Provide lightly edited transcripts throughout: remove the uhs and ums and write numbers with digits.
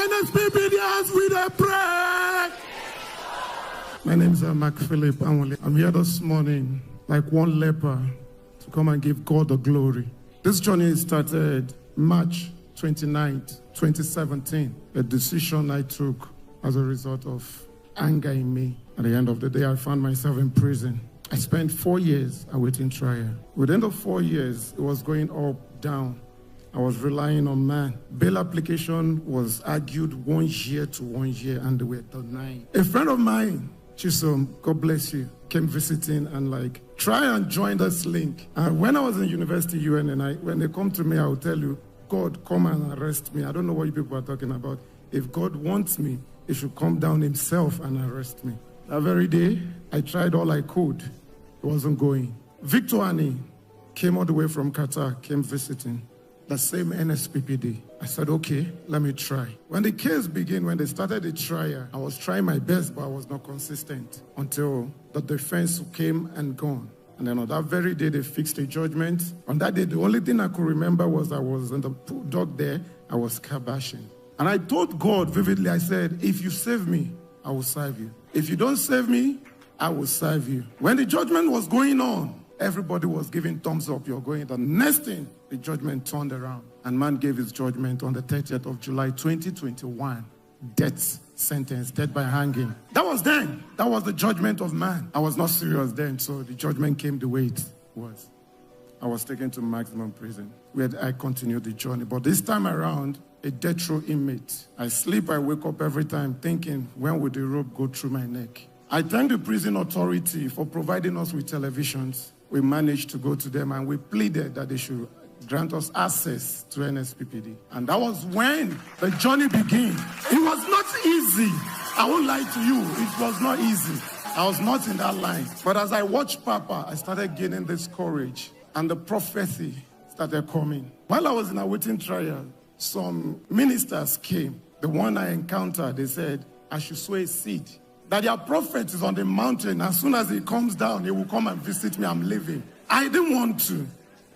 NSPPD as we dey pray. My name is Mark Philip Anwale. I'm here this morning like one leper to come and give God the glory. This journey started March 29th, 2017. A decision I took as a result of anger in me. At the end of the day, I found myself in prison. I spent 4 years awaiting trial. Within the 4 years, it was going up, down. I was relying on man. Bail application was argued 1 year to 1 year, and they were denied. A friend of mine, Chisom, God bless you, came visiting and try and join this link. And when I was in university, UNNI, when they come to me, I will tell you, God, come and arrest me. I don't know what you people are talking about. If God wants me, he should come down himself and arrest me. That very day, I tried all I could. It wasn't going. Victor Annie came all the way from Qatar, came visiting. The same NSPPD. I said, okay, let me try. When the case began, when they started the trial, I was trying my best, but I was not consistent until the defense came and gone. And then on that very day, they fixed the judgment. On that day, the only thing I could remember was I was in the dock there, I was kabashing. And I told God vividly, I said, if you save me, I will serve you. If you don't save me, I will serve you. When the judgment was going on, everybody was giving thumbs up. You're going. The next thing, the judgment turned around. And man gave his judgment on the 30th of July, 2021. Death sentence, death by hanging. That was then. That was the judgment of man. I was not serious then, so the judgment came the way it was. I was taken to maximum prison, where I continued the journey. But this time around, a death row inmate. I sleep, I wake up every time thinking, when will the rope go through my neck? I thank the prison authority for providing us with televisions. We managed to go to them and we pleaded that they should grant us access to NSPPD. And that was when the journey began. It was not easy. I won't lie to you. It was not easy. I was not in that line. But as I watched Papa, I started gaining this courage. And the prophecy started coming. While I was in a waiting trial, some ministers came. The one I encountered, they said, I should sow a seed. That their prophet is on the mountain. As soon as he comes down, he will come and visit me. I'm leaving. I didn't want to.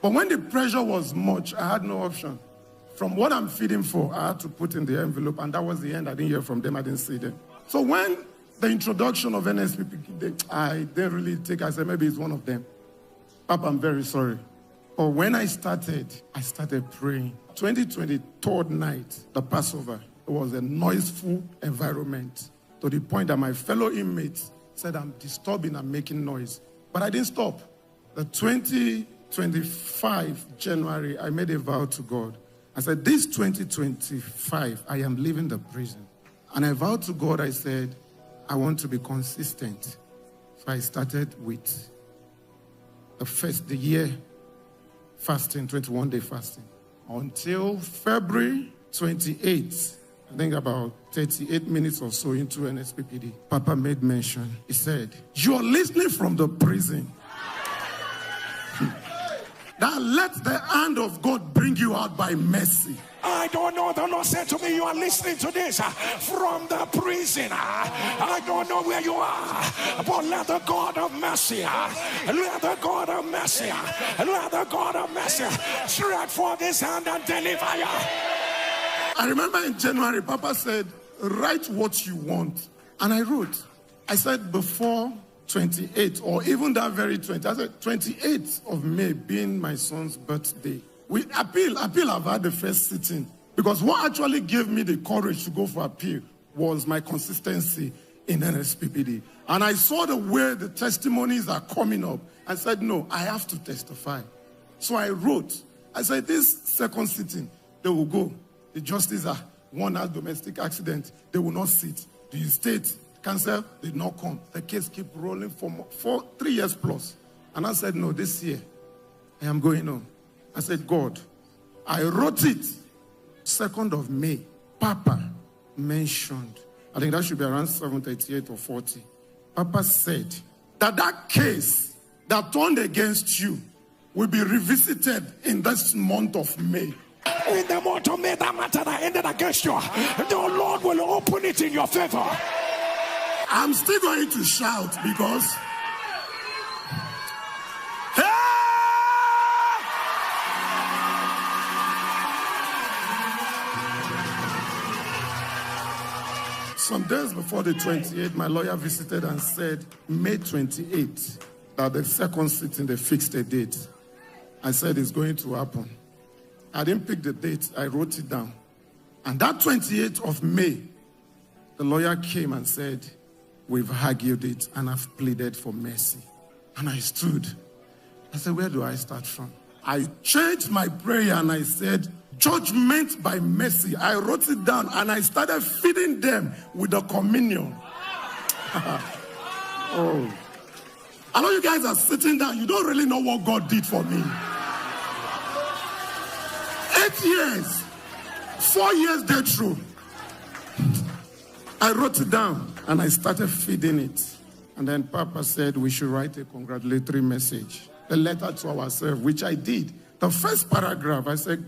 But when the pressure was much, I had no option. From what I'm feeding for, I had to put in the envelope. And that was the end. I didn't hear from them. I didn't see them. So when the introduction of NSPP, I didn't really take. I said, maybe it's one of them. Papa, I'm very sorry. But when I started praying. 2023 night, the Passover, it was a noiseful environment to the point that my fellow inmates said, I'm disturbing and making noise. But I didn't stop. The 2025 January, I made a vow to God. I said, this 2025, I am leaving the prison. And I vowed to God, I said, I want to be consistent. So I started with the year fasting, 21-day fasting. Until February 28th, I think about 38 minutes or so into NSPPD, Papa made mention. He said, you are listening from the prison. That let the hand of God bring you out by mercy. I don't know. The Lord said to me, you are listening to this from the prison. I don't know where you are, but let the God of mercy, let the God of mercy, let the God of mercy stretch forth his hand and deliver you. I remember in January, Papa said, write what you want. And I wrote. I said before 28th, or even that very 20th, I said 28th of May being my son's birthday. We appeal, I've had the first sitting. Because what actually gave me the courage to go for appeal was my consistency in NSPPD. And I saw the way the testimonies are coming up. I said, no, I have to testify. So I wrote, I said, this second sitting, they will go. The justices are one has domestic accident. They will not sit. The state council did not come. The case keep rolling for 3 years plus. And I said, no, this year, I am going on. I said, God, I wrote it 2nd of May. Papa mentioned, I think that should be around 738 or 40. Papa said that case that turned against you will be revisited in this month of May. In the month of May, that matter that ended against you, the Lord will open it in your favor. I'm still going to shout because Some days before the 28th, my lawyer visited and said, May 28th, that the second sitting, they fixed a date. I said, it's going to happen. I didn't pick the date. I wrote it down. And that 28th of May, the lawyer came and said, we've argued it and I've pleaded for mercy. And I stood. I said, where do I start from? I changed my prayer and I said, judgment by mercy. I wrote it down and I started feeding them with the communion. Oh. I know you guys are sitting down. You don't really know what God did for me. 8 years, 4 years death row. I wrote it down and I started feeding it. And then Papa said we should write a congratulatory message, a letter to ourselves, which I did. The first paragraph, I said,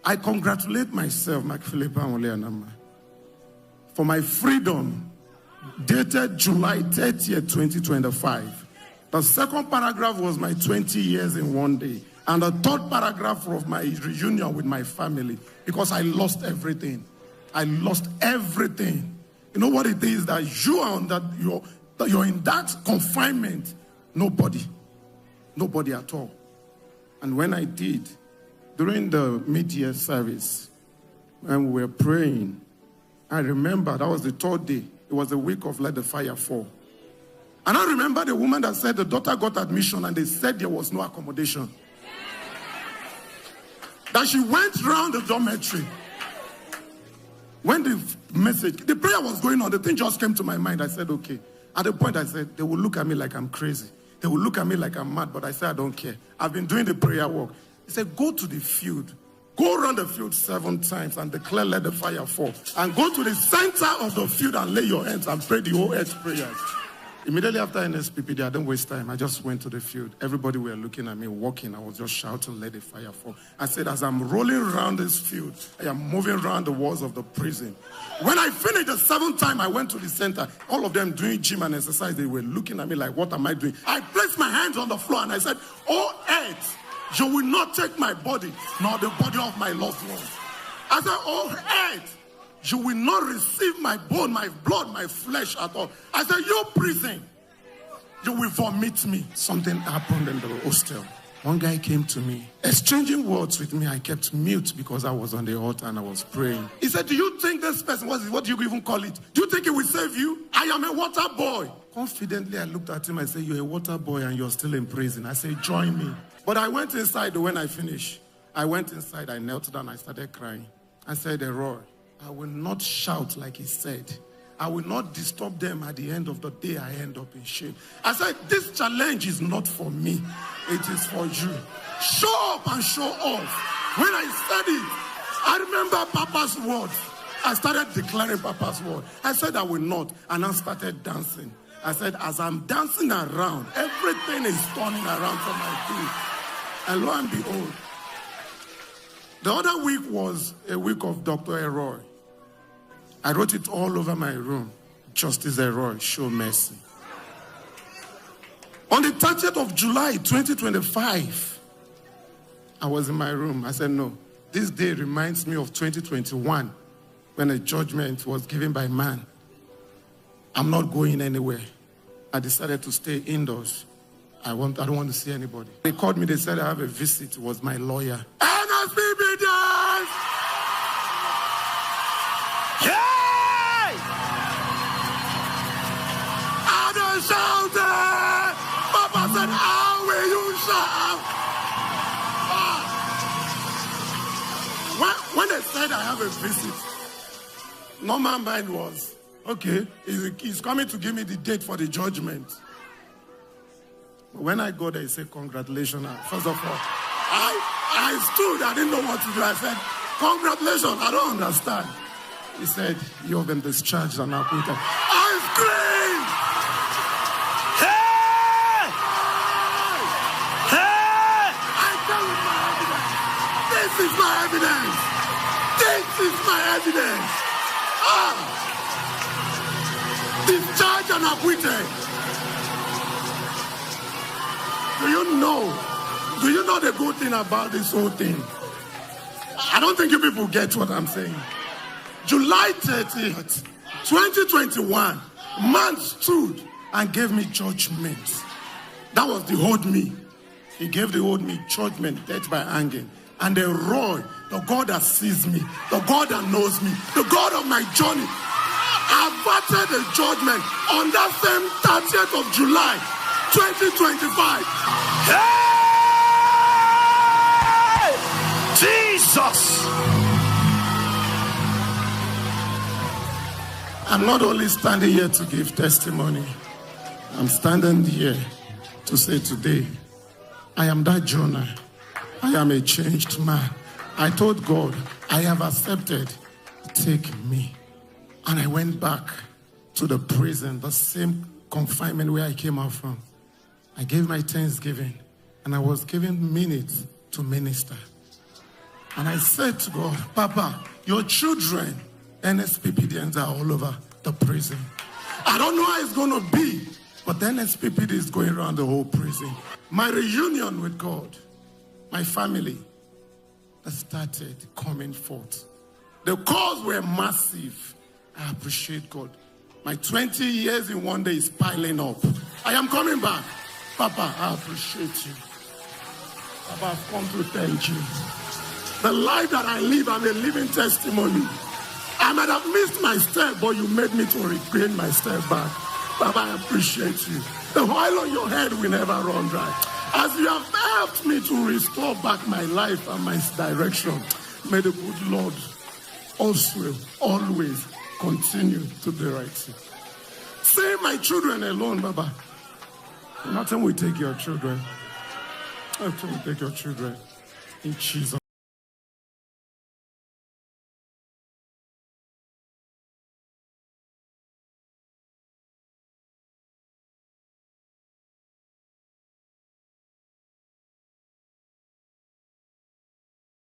I congratulate myself, Philip Anwale, for my freedom, dated July 30th, 2025. The second paragraph was my 20 years in one day. And the third paragraph of my reunion with my family, because I lost everything. I lost everything. You know what it is that you are on, that you're in that confinement. Nobody at all. And when I did, during the mid-year service, when we were praying, I remember that was the third day. It was the week of Let the Fire Fall. And I remember the woman that said the daughter got admission and they said there was no accommodation. That she went around the dormitory. When the prayer was going on, the thing just came to my mind. I said, okay. At the point I said, they will look at me like I'm crazy. They will look at me like I'm mad, but I said, I don't care. I've been doing the prayer work. He said, go to the field. Go around the field 7 times and declare, let the fire fall. And go to the center of the field and lay your hands and pray the whole earth prayers. Immediately after NSPPD, I didn't waste time. I just went to the field. Everybody were looking at me, walking. I was just shouting, let the fire fall. I said, as I'm rolling around this field, I am moving around the walls of the prison. When I finished the 7th time, I went to the center. All of them doing gym and exercise. They were looking at me like, what am I doing? I placed my hands on the floor and I said, oh, earth, you will not take my body, nor the body of my loved ones. I said, oh, earth, you will not receive my bone, my blood, my flesh at all. I said, you prison, you will vomit me. Something happened in the hostel. One guy came to me, exchanging words with me. I kept mute because I was on the altar and I was praying. He said, do you think this person, what do you even call it? Do you think it will save you? I am a water boy. Confidently, I looked at him. I said, you're a water boy and you're still in prison. I said, join me. But I went inside when I finished. I went inside, I knelt down, I started crying. I said, Roy, I will not shout like he said. I will not disturb them. At the end of the day, I end up in shame. I said, this challenge is not for me. It is for you. Show up and show off. When I said it, I remember Papa's words. I started declaring Papa's word. I said, I will not. And I started dancing. I said, as I'm dancing around, everything is turning around for my feet. And lo and behold, the other week was a week of Dr. Elroy. I wrote it all over my room. Justice Elroy, show mercy. On the 30th of July, 2025, I was in my room. I said, no, this day reminds me of 2021 when a judgment was given by man. I'm not going anywhere. I decided to stay indoors. I don't want to see anybody. They called me, they said I have a visit. It was my lawyer. NSPP dance! Hey! I don't shout it! Papa said, how will you shout? When they said I have a visit, normal mind was, okay, he's coming to give me the date for the judgment. But when I got there, he said, congratulations. First of all, I stood, I didn't know what to do. I said, congratulations, I don't understand. He said, you have been discharged and acquitted. I screamed! Hey! Hey! I tell you my evidence. This is my evidence. This is my evidence. Discharged and acquitted. Do you know the good thing about this whole thing? I don't think you people get what I'm saying. July 30th, 2021, man stood and gave me judgment. That was the old me. He gave the old me judgment, death by hanging. And the Roy, the God that sees me, the God that knows me, the God of my journey, averted the judgment on that same 30th of July, 2025. Hey! Jesus! I'm not only standing here to give testimony. I'm standing here to say today, I am that Jonah. I am a changed man. I told God, I have accepted. Take me. And I went back to the prison, the same confinement where I came out from. I gave my thanksgiving, and I was given minutes to minister. And I said to God, Papa, your children, NSPPDNs, are all over the prison. I don't know how it's going to be, but the NSPPD is going around the whole prison. My reunion with God, my family, that started coming forth. The calls were massive. I appreciate God. My 20 years in one day is piling up. I am coming back. Papa, I appreciate you. Papa, I've come to thank you. The life that I live, I'm a living testimony. I might have missed my step, but you made me to regain my step back. Papa, I appreciate you. The oil on your head will never run dry. As you have helped me to restore back my life and my direction, may the good Lord also always continue to direct you. Save my children alone, Baba. Nothing will take your children. Nothing will take your children. In Jesus'